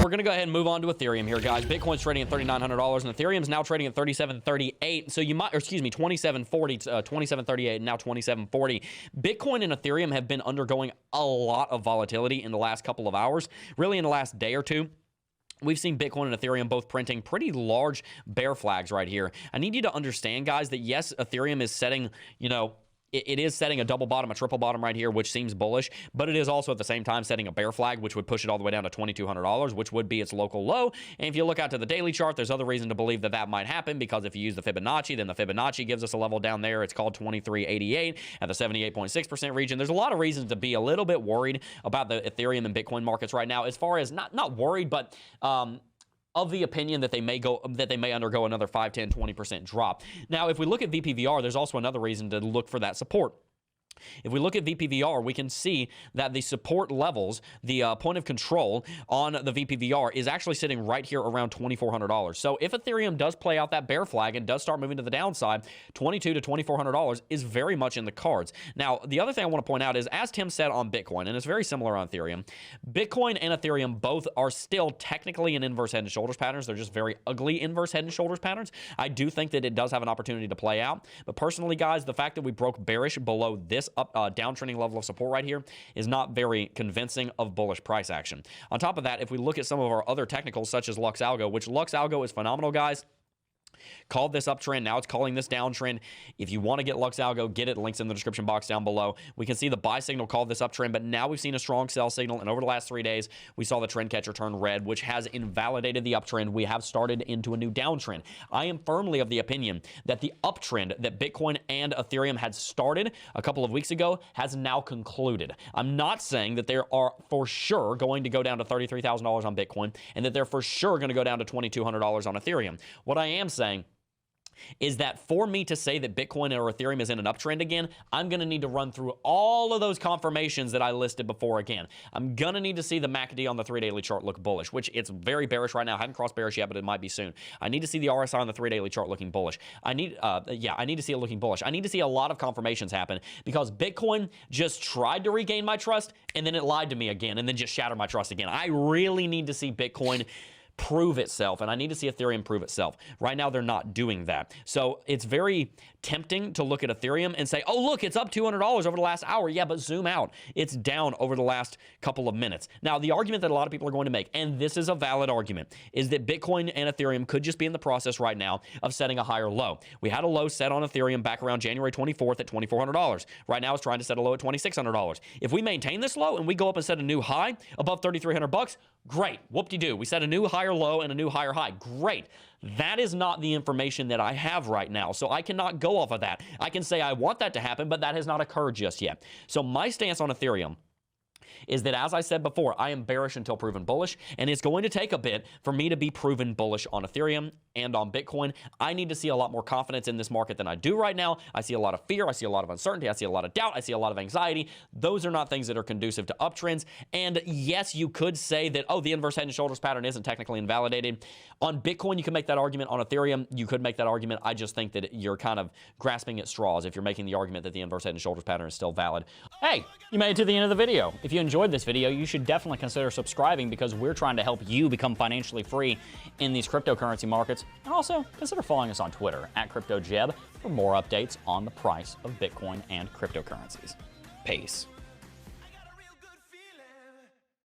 we're going to go ahead and move on to Ethereum here, guys. Bitcoin's trading at $3,900, and Ethereum's now trading at $37.38. So you might, or excuse me, $27.40, $27.38, and now $27.40. Bitcoin and Ethereum have been undergoing a lot of volatility in the last couple of hours, really in the last day or two. We've seen Bitcoin and Ethereum both printing pretty large bear flags right here. I need you to understand, guys, that yes, Ethereum is setting, you know, it is setting a double bottom, a triple bottom right here, which seems bullish, but it is also at the same time setting a bear flag, which would push it all the way down to $2,200, which would be its local low. And if you look out to the daily chart, there's other reason to believe that that might happen, because if you use the Fibonacci, then the Fibonacci gives us a level down there. It's called 2388 at the 78.6% region. There's a lot of reasons to be a little bit worried about the Ethereum and Bitcoin markets right now, as far as not worried, but of the opinion that they may undergo another 5, 10, 20% drop. Now, if we look at VPVR, there's also another reason to look for that support. If we look at VPVR, we can see that the support levels, the point of control on the VPVR is actually sitting right here around $2,400. So if Ethereum does play out that bear flag and does start moving to the downside, $2,200 to $2,400 is very much in the cards. Now, the other thing I want to point out is, as Tim said on Bitcoin, and it's very similar on Ethereum, Bitcoin and Ethereum both are still technically in inverse head and shoulders patterns. They're just very ugly inverse head and shoulders patterns. I do think that it does have an opportunity to play out. But personally, guys, the fact that we broke bearish below this downtrending level of support right here is not very convincing of bullish price action. On top of that, if we look at some of our other technicals, such as Lux Algo, which Lux Algo is phenomenal, guys. Called this uptrend, now it's calling this downtrend. If you want to get Lux Algo, get it. Links in the description box down below. We can see the buy signal called this uptrend, but now we've seen a strong sell signal, and over the last 3 days, we saw the trend catcher turn red, which has invalidated the uptrend. We have started into a new downtrend. I am firmly of the opinion that the uptrend that Bitcoin and Ethereum had started a couple of weeks ago has now concluded. I'm not saying that they are for sure going to go down to $33,000 on Bitcoin and that they're for sure going to go down to $2,200 on Ethereum. What I am saying is that for me to say that Bitcoin or Ethereum is in an uptrend again, I'm going to need to run through all of those confirmations that I listed before again. I'm going to need to see the MACD on the 3-daily chart look bullish, which it's very bearish right now. I haven't crossed bearish yet, but it might be soon. I need to see the RSI on the 3-daily chart looking bullish. I need to see it looking bullish. I need to see a lot of confirmations happen, because Bitcoin just tried to regain my trust, and then it lied to me again, and then just shattered my trust again. I really need to see Bitcoin prove itself, and I need to see Ethereum prove itself. Right now, they're not doing that. So it's very tempting to look at Ethereum and say, oh, look, it's up $200 over the last hour. Yeah, but zoom out. It's down over the last couple of minutes. Now, the argument that a lot of people are going to make, and this is a valid argument, is that Bitcoin and Ethereum could just be in the process right now of setting a higher low. We had a low set on Ethereum back around January 24th at $2,400. Right now, it's trying to set a low at $2,600. If we maintain this low and we go up and set a new high above $3,300, great. Whoop-de-doo. We set a new higher low and a new higher high. Great. That is not the information that I have right now, so I cannot go off of that. I can say I want that to happen, but that has not occurred just yet. So my stance on Ethereum is that, as I said before, I am bearish until proven bullish, and it's going to take a bit for me to be proven bullish on Ethereum and on Bitcoin. I need to see a lot more confidence in this market than I do right now. I see a lot of fear. I see a lot of uncertainty. I see a lot of doubt. I see a lot of anxiety. Those are not things that are conducive to uptrends. And yes, you could say that, oh, the inverse head and shoulders pattern isn't technically invalidated. On Bitcoin, you can make that argument. On Ethereum, you could make that argument. I just think that you're kind of grasping at straws if you're making the argument that the inverse head and shoulders pattern is still valid. Hey, you made it to the end of the video. If you enjoyed this video, you should definitely consider subscribing, because we're trying to help you become financially free in these cryptocurrency markets. And also, consider following us on Twitter @CryptoJeb for more updates on the price of Bitcoin and cryptocurrencies. Peace.